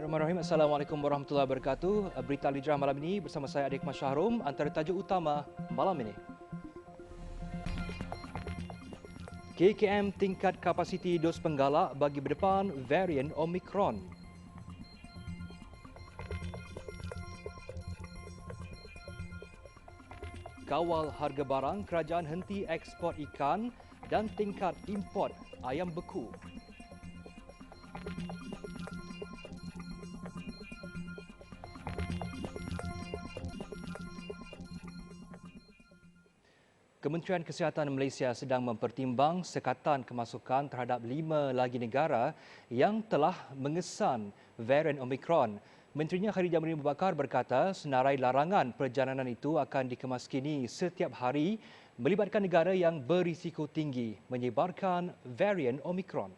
Bismillahirrahmanirrahim. Assalamualaikum warahmatullahi wabarakatuh. Berita Al-Hijrah malam ini bersama saya Adik Masyahrum. Antara tajuk utama malam ini. KKM tingkat kapasiti dos penggalak bagi berdepan varian Omicron. Kawal harga barang, kerajaan henti ekspor ikan dan tingkat import ayam beku. Kementerian Kesihatan Malaysia sedang mempertimbang sekatan kemasukan terhadap 5 lagi negara yang telah mengesan varian Omicron. Menterinya Khairy Jamaluddin Abu Bakar berkata senarai larangan perjalanan itu akan dikemaskini setiap hari melibatkan negara yang berisiko tinggi menyebarkan varian Omicron.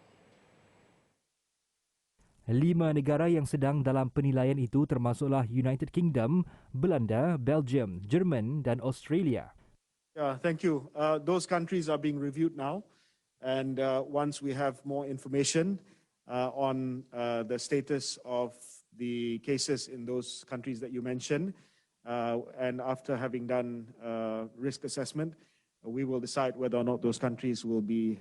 5 negara yang sedang dalam penilaian itu termasuklah United Kingdom, Belanda, Belgium, Jerman dan Australia. Thank you. Those countries are being reviewed now, and once we have more information on the status of the cases in those countries that you mentioned, and after having done risk assessment, we will decide whether or not those countries will be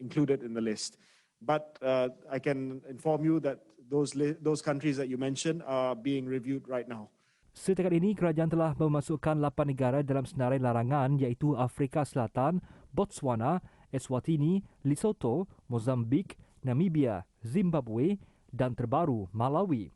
included in the list. But I can inform you that those countries that you mentioned are being reviewed right now. Setakat ini, kerajaan telah memasukkan 8 negara dalam senarai larangan iaitu Afrika Selatan, Botswana, Eswatini, Lesotho, Mozambik, Namibia, Zimbabwe dan terbaru Malawi.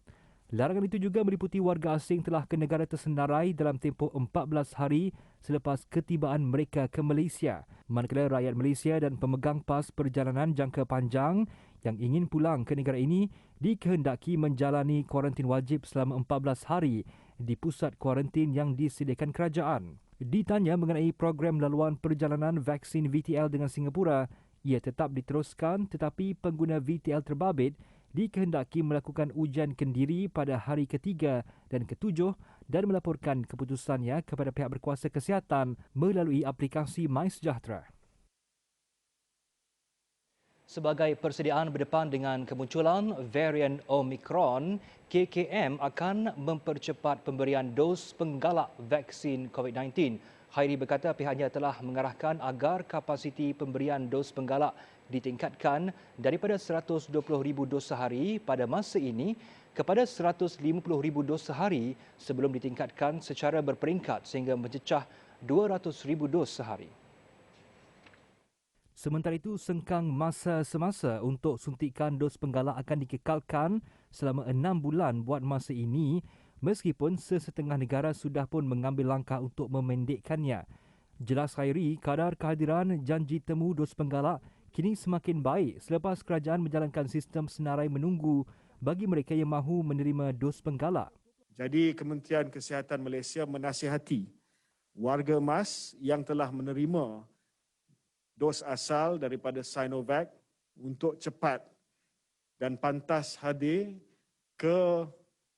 Larangan itu juga meliputi warga asing telah ke negara tersenarai dalam tempoh 14 hari selepas ketibaan mereka ke Malaysia. Manakala rakyat Malaysia dan pemegang pas perjalanan jangka panjang yang ingin pulang ke negara ini dikehendaki menjalani kuarantin wajib selama 14 hari di pusat kuarantin yang disediakan kerajaan. Ditanya mengenai program laluan perjalanan vaksin VTL dengan Singapura, ia tetap diteruskan tetapi pengguna VTL terbabit dikehendaki melakukan ujian kendiri pada hari ketiga dan ketujuh dan melaporkan keputusannya kepada pihak berkuasa kesihatan melalui aplikasi MySejahtera. Sebagai persediaan berdepan dengan kemunculan varian Omicron, KKM akan mempercepat pemberian dos penggalak vaksin COVID-19. Khairy berkata pihaknya telah mengarahkan agar kapasiti pemberian dos penggalak ditingkatkan daripada 120,000 dos sehari pada masa ini kepada 150,000 dos sehari sebelum ditingkatkan secara berperingkat sehingga mencecah 200,000 dos sehari. Sementara itu, sengkang masa semasa untuk suntikan dos penggalak akan dikekalkan selama 6 bulan buat masa ini meskipun sesetengah negara sudah pun mengambil langkah untuk memendekkannya. Jelas Khairy, kadar kehadiran janji temu dos penggalak kini semakin baik selepas kerajaan menjalankan sistem senarai menunggu bagi mereka yang mahu menerima dos penggalak. Jadi Kementerian Kesihatan Malaysia menasihati warga emas yang telah menerima dos asal daripada Sinovac untuk cepat dan pantas hadir ke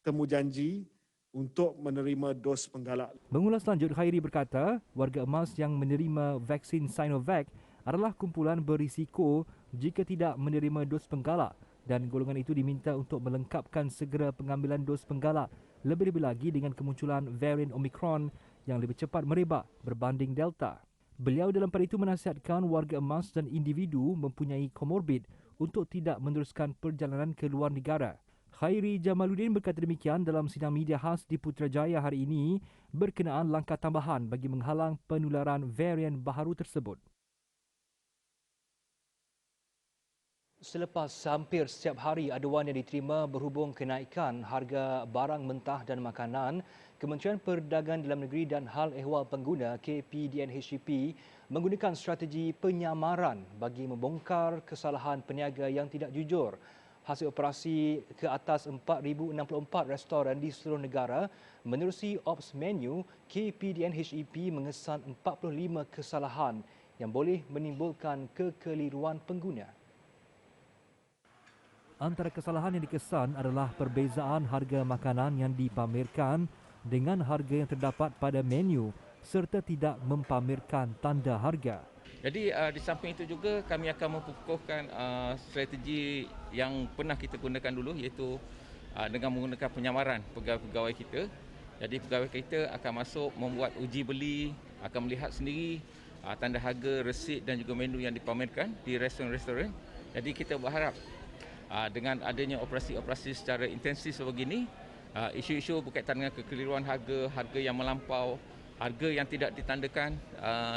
temu janji untuk menerima dos penggalak. Mengulas lanjut, Khairy berkata warga emas yang menerima vaksin Sinovac adalah kumpulan berisiko jika tidak menerima dos penggalak dan golongan itu diminta untuk melengkapkan segera pengambilan dos penggalak lebih-lebih lagi dengan kemunculan varian Omicron yang lebih cepat merebak berbanding Delta. Beliau dalam pada itu menasihatkan warga emas dan individu mempunyai komorbid untuk tidak meneruskan perjalanan ke luar negara. Khairy Jamaluddin berkata demikian dalam sidang media khas di Putrajaya hari ini berkenaan langkah tambahan bagi menghalang penularan varian baharu tersebut. Selepas hampir setiap hari aduan yang diterima berhubung kenaikan harga barang mentah dan makanan, Kementerian Perdagangan Dalam Negeri dan Hal Ehwal Pengguna KPDNHCP menggunakan strategi penyamaran bagi membongkar kesalahan peniaga yang tidak jujur. Hasil operasi ke atas 4,064 restoran di seluruh negara menerusi Ops Menu, KPDNHCP mengesan 45 kesalahan yang boleh menimbulkan kekeliruan pengguna. Antara kesalahan yang dikesan adalah perbezaan harga makanan yang dipamerkan dengan harga yang terdapat pada menu serta tidak mempamerkan tanda harga. Jadi di samping itu juga kami akan memperkukuhkan strategi yang pernah kita gunakan dulu iaitu dengan menggunakan penyamaran pegawai-pegawai kita. Jadi pegawai kita akan masuk membuat uji beli, akan melihat sendiri tanda harga, resit dan juga menu yang dipamerkan di restoran-restoran. Jadi kita berharap dengan adanya operasi-operasi secara intensif sebegini, isu-isu berkaitan dengan kekeliruan harga, harga yang melampau, harga yang tidak ditandakan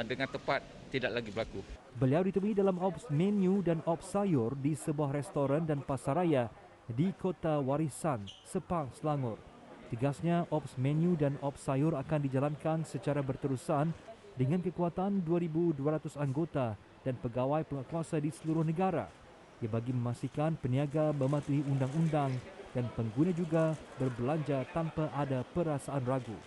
dengan tepat tidak lagi berlaku. Beliau ditemui dalam ops menu dan ops sayur di sebuah restoran dan pasaraya di Kota Warisan, Sepang, Selangor. Tegasnya, ops menu dan ops sayur akan dijalankan secara berterusan dengan kekuatan 2,200 anggota dan pegawai penguatkuasa di seluruh negara. Ia bagi memastikan peniaga mematuhi undang-undang dan pengguna juga berbelanja tanpa ada perasaan ragu.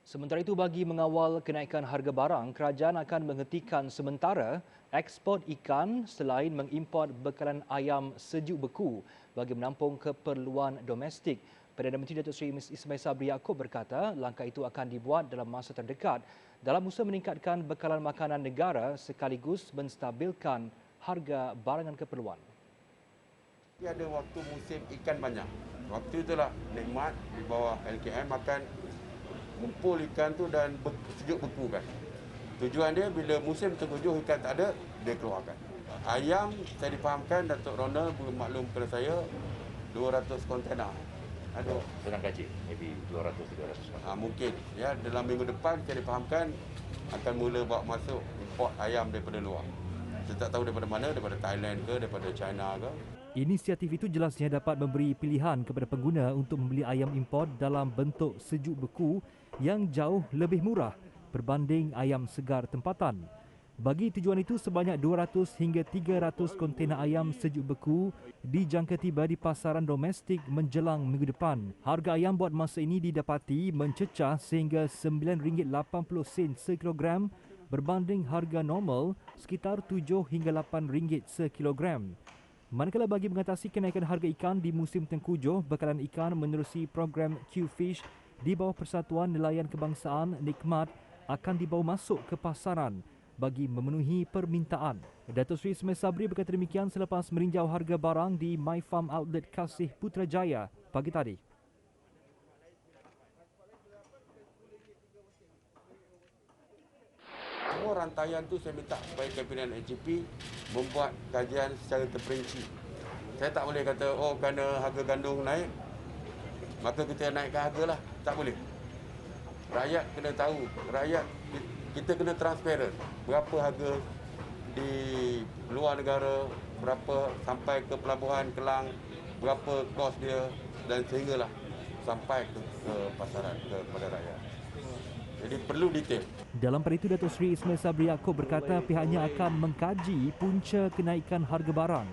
Sementara itu, bagi mengawal kenaikan harga barang, kerajaan akan menghentikan sementara ekspor ikan selain mengimport bekalan ayam sejuk beku bagi menampung keperluan domestik. Perdana Menteri Datuk Seri Ismail Sabri Yaakob berkata langkah itu akan dibuat dalam masa terdekat dalam usaha meningkatkan bekalan makanan negara sekaligus menstabilkan harga barangan keperluan. Ada waktu musim ikan banyak. Waktu itulah nikmat di bawah LKM makan ngumpul ikan tu dan sejuk beku kan. Tujuan dia bila musim tertujuh ikan tak ada, dia keluarkan. Ayam saya difahamkan Datuk Ronald maklum kepada saya 200 kontainer. Aduh, senang gaji, maybe 200-300. Mungkin ya dalam minggu depan saya difahamkan akan mula bawa masuk import ayam daripada luar. Saya tak tahu daripada mana, daripada Thailand ke, daripada China ke. Inisiatif itu jelasnya dapat memberi pilihan kepada pengguna untuk membeli ayam import dalam bentuk sejuk beku yang jauh lebih murah berbanding ayam segar tempatan. Bagi tujuan itu, sebanyak 200 hingga 300 kontena ayam sejuk beku dijangka tiba di pasaran domestik menjelang minggu depan. Harga ayam buat masa ini didapati mencecah sehingga RM9.80 sekilogram berbanding harga normal sekitar RM7 hingga RM8 sekilogram. Manakala bagi mengatasi kenaikan harga ikan di musim tengkujuh, bekalan ikan menerusi program Q-Fish di bawah Persatuan Nelayan Kebangsaan Nikmat akan dibawa masuk ke pasaran bagi memenuhi permintaan. Datuk Seri Ismail Sabri berkata demikian selepas meninjau harga barang di My Farm Outlet Kasih Putrajaya pagi tadi. Semua rantaian tu saya minta supaya Kabinet HGP membuat kajian secara terperinci. Saya tak boleh kata, oh kerana harga gandum naik, maka kita naikkan harga lah. Tak boleh. Rakyat kena tahu, kita kena transparent. Berapa harga di luar negara, berapa sampai ke pelabuhan Kelang, berapa kos dia dan sehinggalah sampai ke pasaran, kepada rakyat. Jadi perlu detail. Dalam pada itu, Datuk Seri Ismail Sabri Yaakob berkata pihaknya akan mengkaji punca kenaikan harga barang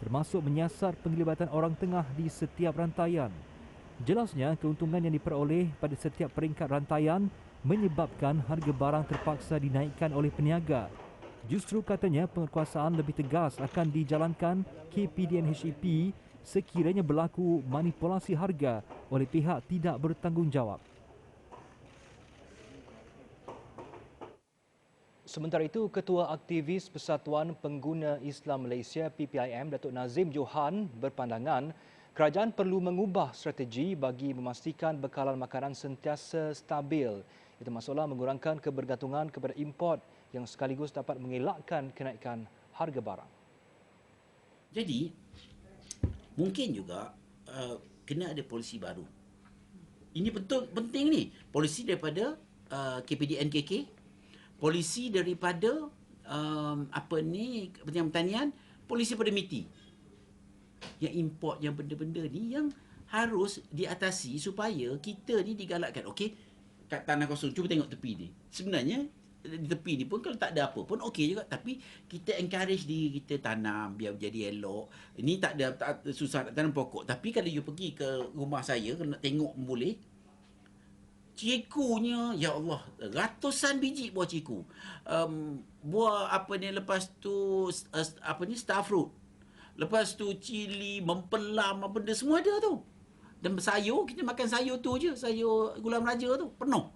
termasuk menyiasat penglibatan orang tengah di setiap rantaian. Jelasnya, keuntungan yang diperoleh pada setiap peringkat rantaian menyebabkan harga barang terpaksa dinaikkan oleh peniaga. Justru katanya penguatkuasaan lebih tegas akan dijalankan KPDN-HEP sekiranya berlaku manipulasi harga oleh pihak tidak bertanggungjawab. Sementara itu, Ketua Aktivis Persatuan Pengguna Islam Malaysia PPIM Datuk Nazim Johan berpandangan kerajaan perlu mengubah strategi bagi memastikan bekalan makanan sentiasa stabil. Itu maksudnya mengurangkan kebergantungan kepada import yang sekaligus dapat mengelakkan kenaikan harga barang. Jadi, mungkin juga kena ada polisi baru. Ini betul penting ni. Polisi daripada KPDN-KK, polisi daripada Kementerian Pertanian, polisi daripada MITI. Yang import yang benda-benda ni yang harus diatasi supaya kita ni digalakkan. Okey, kat tanah kosong, cuba tengok tepi ni. Sebenarnya di tepi ni pun kalau tak ada apa pun okey juga, tapi kita encourage diri kita tanam biar jadi elok. Ini tak susah nak tanam pokok, tapi kalau you pergi ke rumah saya kalau nak tengok boleh, cikunya, ya Allah, ratusan biji buah ciku. Buah lepas tu star fruit. Lepas tu cili, mempelam, apa benda semua ada tu. Dan sayur, kita makan sayur tu je, sayur gulam raja tu, penuh.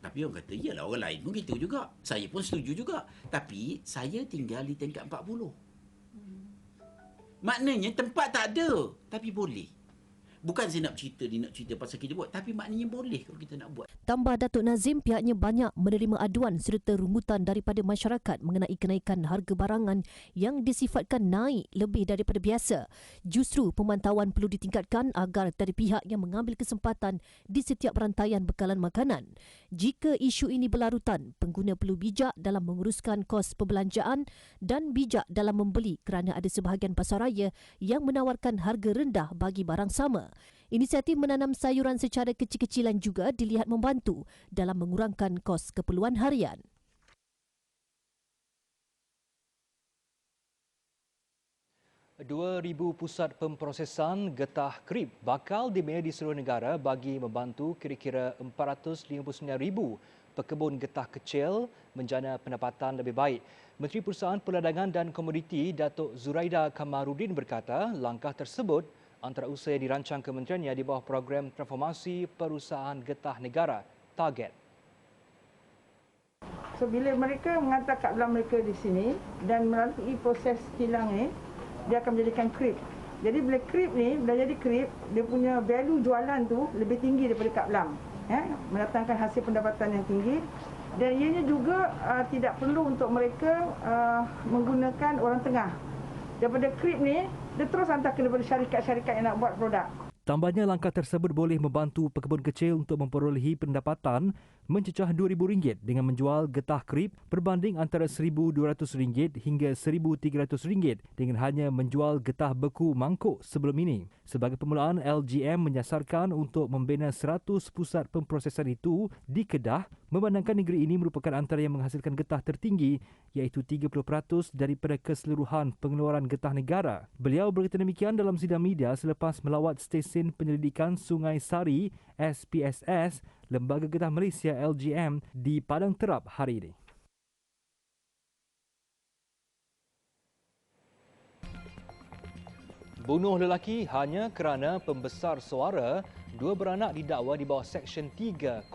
Tapi orang kata, iyalah orang lain pun gitu juga. Saya pun setuju juga. Tapi saya tinggal di tingkat 40. Maknanya tempat tak ada, tapi boleh. Bukan saya nak cerita pasal kita buat, tapi maknanya boleh kalau kita nak buat. Tambah Datuk Nazim, pihaknya banyak menerima aduan serta rungutan daripada masyarakat mengenai kenaikan harga barangan yang disifatkan naik lebih daripada biasa. Justru pemantauan perlu ditingkatkan agar dari pihak yang mengambil kesempatan di setiap rantaian bekalan makanan. Jika isu ini berlarutan, pengguna perlu bijak dalam menguruskan kos perbelanjaan dan bijak dalam membeli kerana ada sebahagian pasaraya yang menawarkan harga rendah bagi barang sama. Inisiatif menanam sayuran secara kecil-kecilan juga dilihat membantu dalam mengurangkan kos keperluan harian. Ribu pusat pemprosesan getah krip bakal dibina di seluruh negara bagi membantu kira-kira 459,000 pekebun getah kecil menjana pendapatan lebih baik. Menteri Perusahaan Perdagangan dan Komoditi Datuk Zuraida Kamarudin berkata langkah tersebut antara usaha yang dirancang kementeriannya di bawah program transformasi perusahaan getah negara Target. So bila mereka menghantar kad belang mereka di sini dan melalui proses kilang ni, dia akan menjadikan krip. Jadi bila krip ni dah jadi krip, dia punya value jualan tu lebih tinggi daripada kad belang. Mendatangkan hasil pendapatan yang tinggi dan ianya juga tidak perlu untuk mereka menggunakan orang tengah. Daripada krip ni, dia terus hantar kepada syarikat-syarikat yang nak buat produk. Tambahnya, langkah tersebut boleh membantu pekebun kecil untuk memperolehi pendapatan mencecah RM2,000 dengan menjual getah krip berbanding antara RM1,200 hingga RM1,300 dengan hanya menjual getah beku mangkuk sebelum ini. Sebagai permulaan, LGM menyasarkan untuk membina 100 pusat pemprosesan itu di Kedah, memandangkan negeri ini merupakan antara yang menghasilkan getah tertinggi iaitu 30% daripada keseluruhan pengeluaran getah negara. Beliau berkata demikian dalam sidang media selepas melawat stesen penyelidikan Sungai Sari SPSS Lembaga Getah Malaysia LGM di Padang Terap hari ini. Bunuh lelaki hanya kerana pembesar suara, 2 beranak didakwa di bawah Seksyen 302.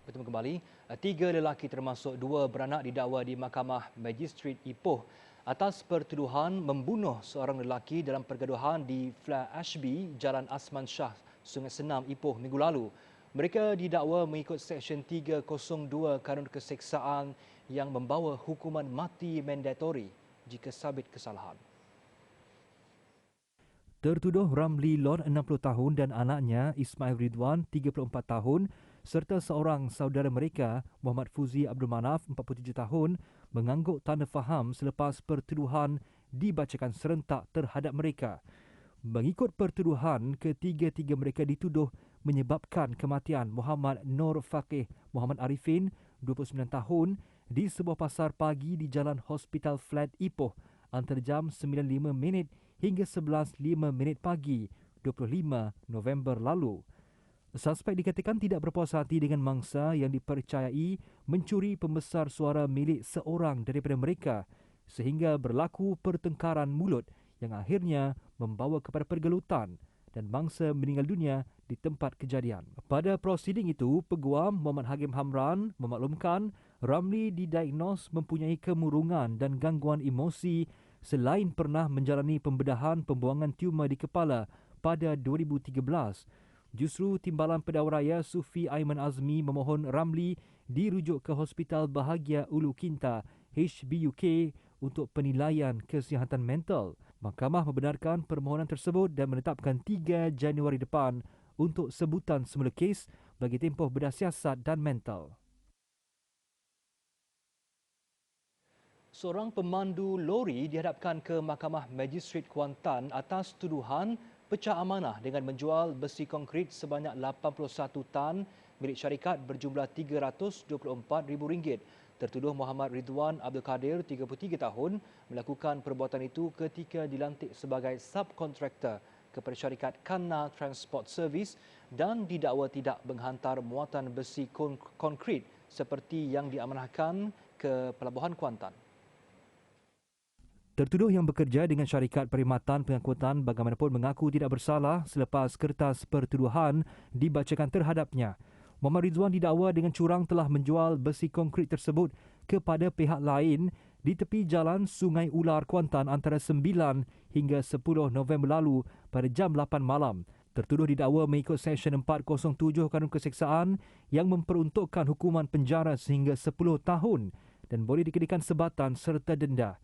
Bertemu kembali, 3 lelaki termasuk 2 beranak didakwa di Mahkamah Magistrat Ipoh atas pertuduhan membunuh seorang lelaki dalam pergaduhan di Flat Ashby, Jalan Asman Shah, Sungai Senam, Ipoh minggu lalu. Mereka didakwa mengikut Seksyen 302 Kanun Keseksaan yang membawa hukuman mati mandatori jika sabit kesalahan. Tertuduh Ramli Lon 60 tahun dan anaknya Ismail Ridwan 34 tahun serta seorang saudara mereka Muhammad Fuzi Abdul Manaf 47 tahun mengangguk tanda faham selepas pertuduhan dibacakan serentak terhadap mereka. Mengikut pertuduhan, ketiga-tiga mereka dituduh menyebabkan kematian Muhammad Nur Faqih Muhammad Arifin 29 tahun di sebuah pasar pagi di Jalan Hospital Flat Ipoh antara jam 9.05 hingga 11.05 pagi 25 November lalu. Suspek dikatakan tidak berpuas hati dengan mangsa yang dipercayai mencuri pembesar suara milik seorang daripada mereka sehingga berlaku pertengkaran mulut yang akhirnya membawa kepada pergelutan dan mangsa meninggal dunia di tempat kejadian. Pada prosiding itu, Peguam Muhammad Hakim Hamran memaklumkan Ramli didiagnos mempunyai kemurungan dan gangguan emosi selain pernah menjalani pembedahan pembuangan tumor di kepala pada 2013. Justru Timbalan Pendakwa Raya Sufi Aiman Azmi memohon Ramli dirujuk ke Hospital Bahagia Ulu Kinta HBUK untuk penilaian kesihatan mental. Mahkamah membenarkan permohonan tersebut dan menetapkan 3 Januari depan untuk sebutan semula kes bagi tempoh bedah siasat dan mental. Seorang pemandu lori dihadapkan ke Mahkamah Magistrat Kuantan atas tuduhan pecah amanah dengan menjual besi konkrit sebanyak 81 tan milik syarikat berjumlah RM324,000. Tertuduh Muhammad Ridwan Abdul Kadir, 33 tahun, melakukan perbuatan itu ketika dilantik sebagai subkontraktor kepada syarikat Kanna Transport Service dan didakwa tidak menghantar muatan besi konkrit seperti yang diamanahkan ke Pelabuhan Kuantan. Tertuduh yang bekerja dengan syarikat perkhidmatan pengangkutan bagaimanapun mengaku tidak bersalah selepas kertas pertuduhan dibacakan terhadapnya. Muhammad Rizwan didakwa dengan curang telah menjual besi konkrit tersebut kepada pihak lain di tepi jalan Sungai Ular, Kuantan antara 9 hingga 10 November lalu pada jam 8 malam. Tertuduh didakwa mengikut Seksyen 407 Kanun Keseksaan yang memperuntukkan hukuman penjara sehingga 10 tahun dan boleh dikenakan sebatan serta denda.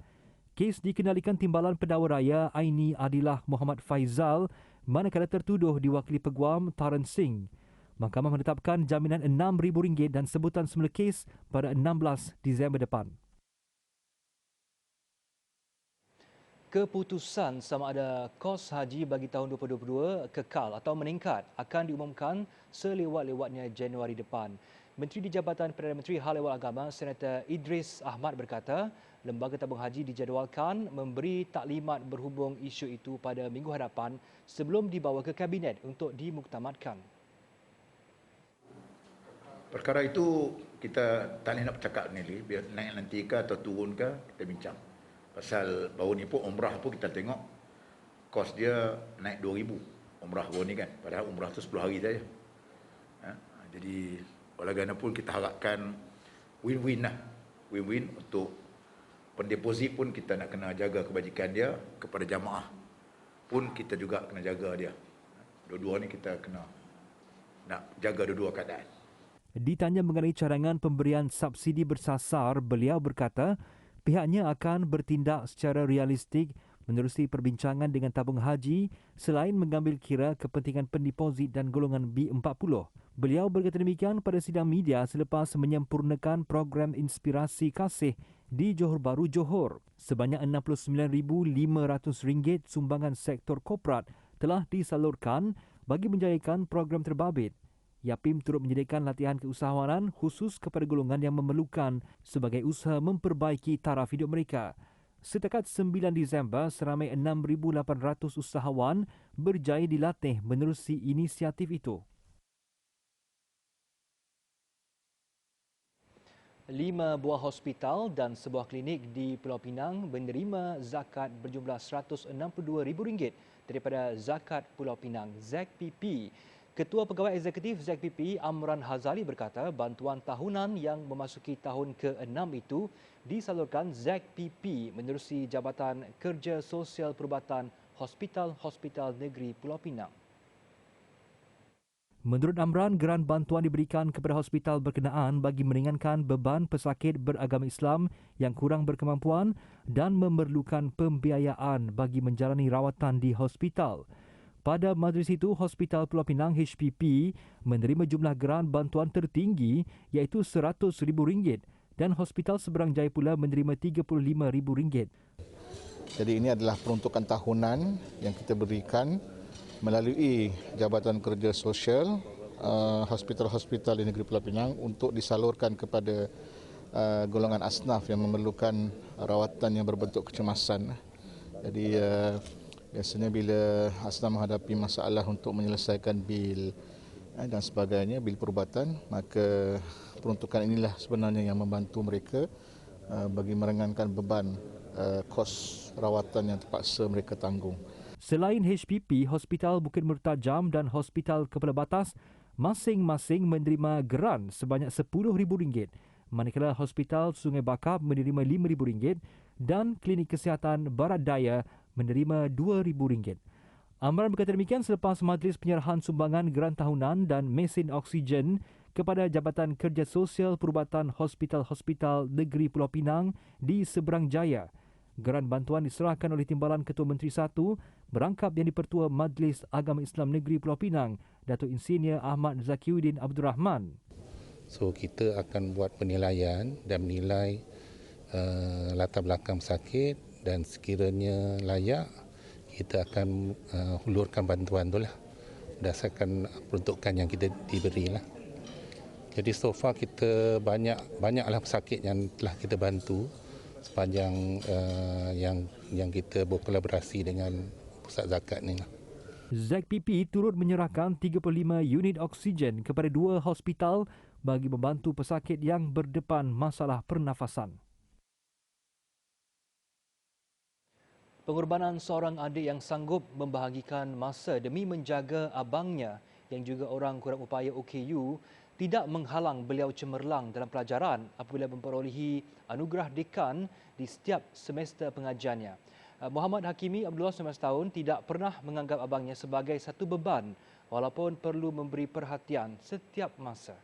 Kes dikendalikan Timbalan Pendakwa Raya Aini Adilah Muhammad Faizal manakala tertuduh diwakili Peguam Taran Singh. Mahkamah menetapkan jaminan RM6,000 dan sebutan semula kes pada 16 Disember depan. Keputusan sama ada kos haji bagi tahun 2022 kekal atau meningkat akan diumumkan selewat-lewatnya Januari depan. Menteri di Jabatan Perdana Menteri Hal Ehwal Agama Senator Idris Ahmad berkata, Lembaga Tabung Haji dijadualkan memberi taklimat berhubung isu itu pada minggu hadapan sebelum dibawa ke Kabinet untuk dimuktamadkan. Perkara itu kita tak boleh nak bercakap ni, biar naik nanti ke atau turun ke, kita bincang. Pasal baru ni pun umrah pun kita tengok kos dia naik 2,000 umrah baru ni kan. Padahal umrah tu 10 hari saja. Jadi walaupun kita harapkan win-win lah. Win-win untuk pendeposit pun kita nak kena jaga kebajikan dia, kepada jamaah pun kita juga kena jaga dia. Dua-dua ni kita kena nak jaga dua-dua keadaan. Ditanya mengenai cadangan pemberian subsidi bersasar, beliau berkata pihaknya akan bertindak secara realistik menerusi perbincangan dengan tabung haji selain mengambil kira kepentingan pendeposit dan golongan B40. Beliau berkata demikian pada sidang media selepas menyempurnakan program Inspirasi Kasih di Johor Bahru, Johor. Sebanyak RM69,500 sumbangan sektor korporat telah disalurkan bagi menjayakan program terbabit. Yapim turut menyediakan latihan keusahawanan khusus kepada golongan yang memerlukan sebagai usaha memperbaiki taraf hidup mereka. Setakat 9 Disember, seramai 6,800 usahawan berjaya dilatih menerusi inisiatif itu. 5 buah hospital dan sebuah klinik di Pulau Pinang menerima zakat berjumlah RM162,000 daripada Zakat Pulau Pinang (ZPP). Ketua Pegawai Eksekutif ZPP Amran Hazali berkata bantuan tahunan yang memasuki tahun ke-6 itu disalurkan ZPP menerusi Jabatan Kerja Sosial Perubatan Hospital-Hospital Negeri Pulau Pinang. Menurut Amran, geran bantuan diberikan kepada hospital berkenaan bagi meringankan beban pesakit beragama Islam yang kurang berkemampuan dan memerlukan pembiayaan bagi menjalani rawatan di hospital. Pada majlis itu, Hospital Pulau Pinang HPP menerima jumlah geran bantuan tertinggi iaitu RM100,000 dan Hospital Seberang Jaya pula menerima RM35,000. Jadi ini adalah peruntukan tahunan yang kita berikan melalui Jabatan Kerja Sosial hospital-hospital di negeri Pulau Pinang untuk disalurkan kepada golongan asnaf yang memerlukan rawatan yang berbentuk kecemasan. Jadi biasanya bila asnaf menghadapi masalah untuk menyelesaikan bil dan sebagainya, bil perubatan, maka peruntukan inilah sebenarnya yang membantu mereka bagi meringankan beban kos rawatan yang terpaksa mereka tanggung. Selain HPP, Hospital Bukit Mertajam dan Hospital Kepala Batas masing-masing menerima geran sebanyak RM10,000, manakala Hospital Sungai Bakap menerima RM5,000 dan Klinik Kesihatan Barat Daya menerima RM2,000. Amran berkata demikian selepas majlis penyerahan sumbangan geran tahunan dan mesin oksigen kepada Jabatan Kerja Sosial Perubatan Hospital-Hospital Negeri Pulau Pinang di Seberang Jaya. Geran bantuan diserahkan oleh Timbalan Ketua Menteri 1 berangkap yang dipertua Majlis Agama Islam Negeri Pulau Pinang, Datuk Insinyur Ahmad Zakiuddin Abdul Rahman. So kita akan buat penilaian dan menilai latar belakang pesakit dan sekiranya layak kita akan hulurkan bantuan tu lah berdasarkan peruntukan yang kita diberilah. Jadi so far kita banyaklah pesakit yang telah kita bantu sepanjang yang kita berkolaborasi dengan pusat zakat ni. ZPP turut menyerahkan 35 unit oksigen kepada 2 hospital bagi membantu pesakit yang berdepan masalah pernafasan. Pengorbanan seorang adik yang sanggup membahagikan masa demi menjaga abangnya yang juga orang kurang upaya OKU tidak menghalang beliau cemerlang dalam pelajaran apabila memperolehi anugerah dekan di setiap semester pengajiannya. Muhammad Hakimi, Abdullah 19 tahun, tidak pernah menganggap abangnya sebagai satu beban walaupun perlu memberi perhatian setiap masa.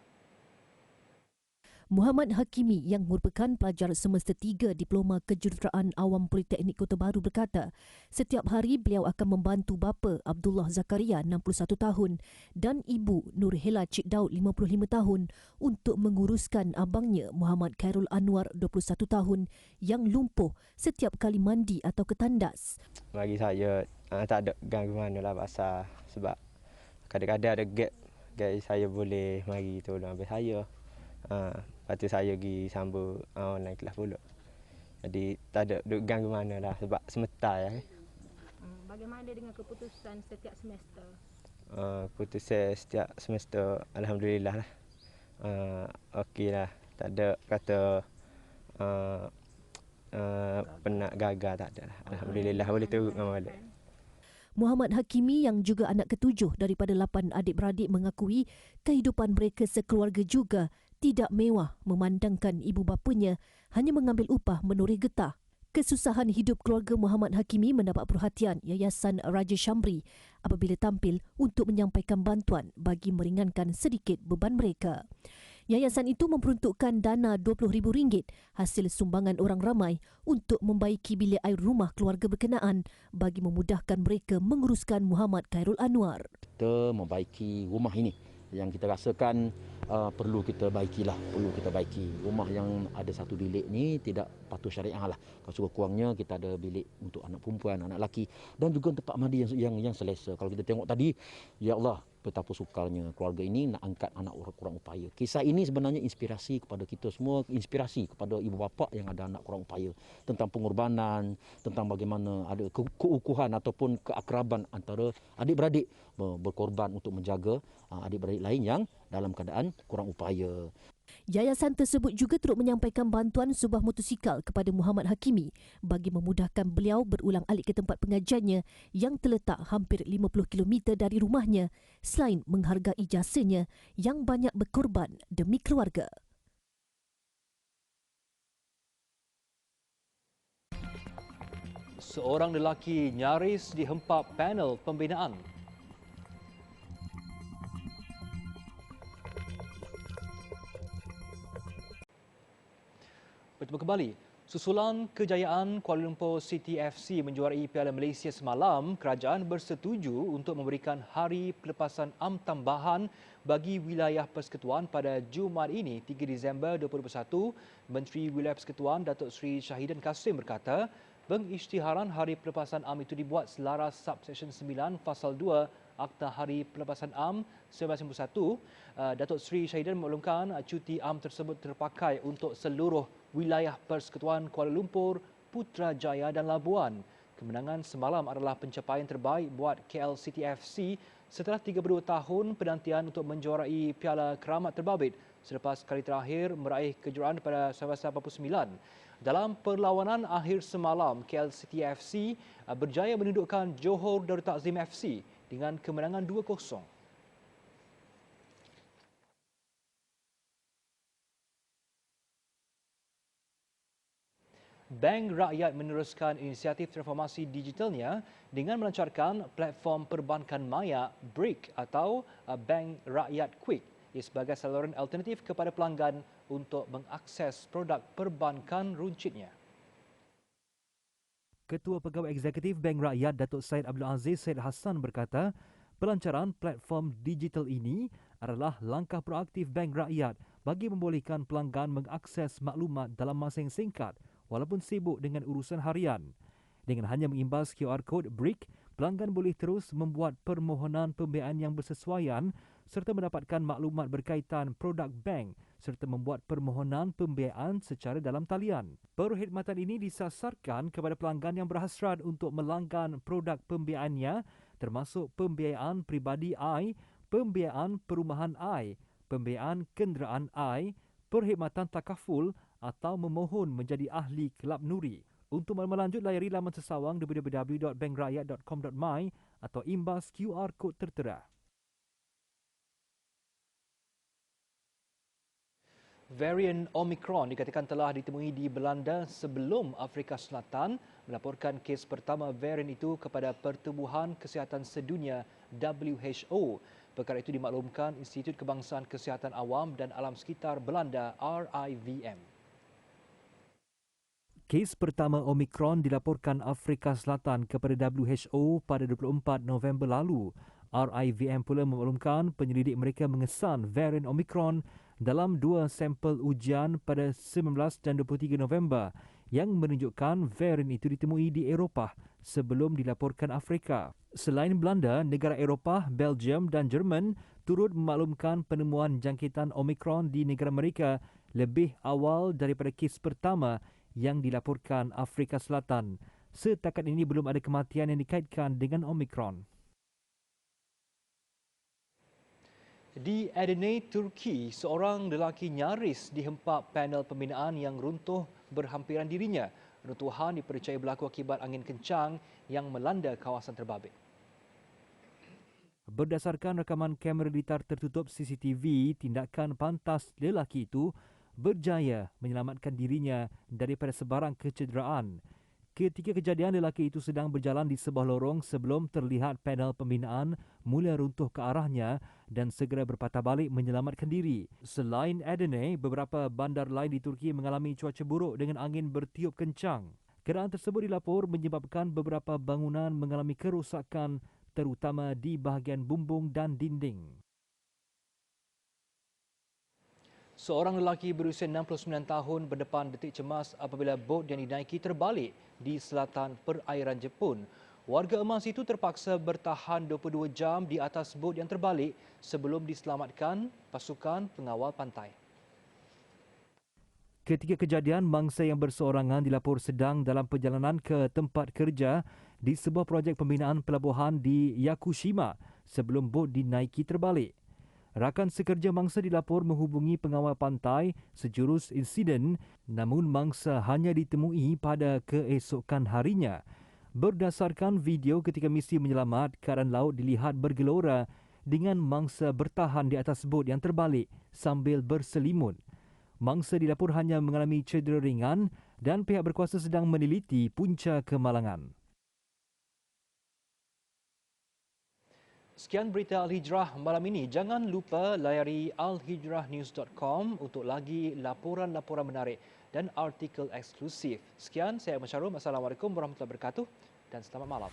Muhammad Hakimi yang merupakan pelajar semester 3 Diploma Kejuruteraan Awam Politeknik Kota Baru berkata, setiap hari beliau akan membantu bapa Abdullah Zakaria 61 tahun dan ibu Nur Hela Cik Daud 55 tahun untuk menguruskan abangnya Muhammad Khairul Anwar 21 tahun yang lumpuh setiap kali mandi atau ketandas. Bagi saya tak ada gangguan lah pasal sebab kadang-kadang ada gap saya boleh mari tolong abang saya. Lepas tu saya pergi sambung online kelas pula. Jadi tak ada ganggu mana lah sebab semesta ya. Bagaimana dengan keputusan setiap semester? Keputusan setiap semester alhamdulillah lah. Okey lah. Tak ada kata pernah gagal, tak ada lah. Alhamdulillah boleh turut dengan balik. Muhammad Hakimi yang juga anak ketujuh daripada 8 adik-beradik mengakui kehidupan mereka sekeluarga juga tidak mewah memandangkan ibu bapanya hanya mengambil upah menoreh getah. Kesusahan hidup keluarga Muhammad Hakimi mendapat perhatian Yayasan Raja Syamri apabila tampil untuk menyampaikan bantuan bagi meringankan sedikit beban mereka. Yayasan itu memperuntukkan dana RM20,000 hasil sumbangan orang ramai untuk membaiki bilik air rumah keluarga berkenaan bagi memudahkan mereka menguruskan Muhammad Khairul Anwar. Kita membaiki rumah ini yang kita rasakan perlu kita baikilah, rumah yang ada satu bilik ni tidak patuh syariah lah. Kalau kurangnya kita ada bilik untuk anak perempuan, anak lelaki dan juga tempat mandi yang selesa. Kalau kita tengok tadi, ya Allah, betapa sukarnya keluarga ini nak angkat anak orang kurang upaya. Kisah ini sebenarnya inspirasi kepada kita semua, inspirasi kepada ibu bapa yang ada anak kurang upaya tentang pengorbanan, tentang bagaimana ada keukuhan ataupun keakraban antara adik-beradik berkorban untuk menjaga adik-beradik lain yang dalam keadaan kurang upaya. Yayasan tersebut juga turut menyampaikan bantuan sebuah motosikal kepada Muhammad Hakimi bagi memudahkan beliau berulang-alik ke tempat pengajiannya yang terletak hampir 50 km dari rumahnya selain menghargai jasanya yang banyak berkorban demi keluarga. Seorang lelaki nyaris dihempap panel pembinaan. Bertemu kembali. Susulan kejayaan Kuala Lumpur City FC menjuarai Piala Malaysia semalam, kerajaan bersetuju untuk memberikan hari pelepasan am tambahan bagi wilayah persekutuan pada Jumaat ini, 3 Disember 2021. Menteri Wilayah Persekutuan Datuk Seri Syahidan Kasim berkata, pengisytiharan hari pelepasan am itu dibuat selaras Subsection 9 Fasal 2 Akta Hari Pelepasan Am 1991. Datuk Seri Syahidan memaklumkan cuti am tersebut terpakai untuk seluruh wilayah Persekutuan Kuala Lumpur, Putrajaya dan Labuan. Kemenangan semalam adalah pencapaian terbaik buat KL City FC setelah 32 tahun penantian untuk menjuarai Piala Keramat Terbabit selepas kali terakhir meraih kejuaraan pada 1989. Dalam perlawanan akhir semalam, KL City FC berjaya menundukkan Johor Darul Takzim FC dengan kemenangan 2-0. Bank Rakyat meneruskan inisiatif transformasi digitalnya dengan melancarkan platform perbankan maya BRIC atau Bank Rakyat Quick sebagai saluran alternatif kepada pelanggan untuk mengakses produk perbankan runcitnya. Ketua Pegawai Eksekutif Bank Rakyat Datuk Syed Abdul Aziz Syed Hassan berkata, pelancaran platform digital ini adalah langkah proaktif Bank Rakyat bagi membolehkan pelanggan mengakses maklumat dalam masa yang singkat walaupun sibuk dengan urusan harian. Dengan hanya mengimbas QR Code BRIC, pelanggan boleh terus membuat permohonan pembiayaan yang bersesuaian serta mendapatkan maklumat berkaitan produk bank serta membuat permohonan pembiayaan secara dalam talian. Perkhidmatan ini disasarkan kepada pelanggan yang berhasrat untuk melanggan produk pembiayaannya termasuk pembiayaan peribadi I, pembiayaan perumahan I, pembiayaan kenderaan I, perkhidmatan takaful atau memohon menjadi ahli kelab nuri. Untuk maklumat lanjut, layari laman sesawang www.bankrakyat.com.my atau imbas QR kod tertera. Varian Omicron dikatakan telah ditemui di Belanda sebelum Afrika Selatan melaporkan kes pertama varian itu kepada Pertubuhan Kesihatan Sedunia WHO. Perkara itu dimaklumkan Institut Kebangsaan Kesihatan Awam dan Alam Sekitar Belanda RIVM. Kes pertama Omicron dilaporkan Afrika Selatan kepada WHO pada 24 November lalu. RIVM pula memaklumkan penyelidik mereka mengesan varian Omicron dalam 2 sampel ujian pada 19 dan 23 November yang menunjukkan varian itu ditemui di Eropah sebelum dilaporkan Afrika. Selain Belanda, negara Eropah, Belgium dan Jerman turut memaklumkan penemuan jangkitan Omicron di negara mereka lebih awal daripada kes pertama yang dilaporkan Afrika Selatan. Setakat ini belum ada kematian yang dikaitkan dengan Omicron. Di Edirne, Turki, seorang lelaki nyaris dihempap panel pembinaan yang runtuh berhampiran dirinya. Runtuhan dipercayai berlaku akibat angin kencang yang melanda kawasan terbabit. Berdasarkan rakaman kamera litar tertutup CCTV, tindakan pantas lelaki itu berjaya menyelamatkan dirinya daripada sebarang kecederaan. Ketika kejadian, lelaki itu sedang berjalan di sebuah lorong sebelum terlihat panel pembinaan mula runtuh ke arahnya dan segera berpatah balik menyelamatkan diri. Selain Edirne, beberapa bandar lain di Turki mengalami cuaca buruk dengan angin bertiup kencang. Keadaan tersebut dilapor menyebabkan beberapa bangunan mengalami kerosakan terutama di bahagian bumbung dan dinding. Seorang lelaki berusia 69 tahun berdepan detik cemas apabila bot yang dinaiki terbalik di selatan perairan Jepun. Warga emas itu terpaksa bertahan 22 jam di atas bot yang terbalik sebelum diselamatkan pasukan pengawal pantai. Ketika kejadian, mangsa yang berseorangan dilapor sedang dalam perjalanan ke tempat kerja di sebuah projek pembinaan pelabuhan di Yakushima sebelum bot dinaiki terbalik. Rakan sekerja mangsa dilapor menghubungi pengawal pantai sejurus insiden, namun mangsa hanya ditemui pada keesokan harinya. Berdasarkan video ketika misi menyelamat, keadaan laut dilihat bergelora dengan mangsa bertahan di atas bot yang terbalik sambil berselimut. Mangsa dilapor hanya mengalami cedera ringan dan pihak berkuasa sedang meneliti punca kemalangan. Sekian berita Al-Hijrah malam ini. Jangan lupa layari alhijrahnews.com untuk lagi laporan-laporan menarik dan artikel eksklusif. Sekian, saya Ahmad Syarum. Assalamualaikum warahmatullahi wabarakatuh dan selamat malam.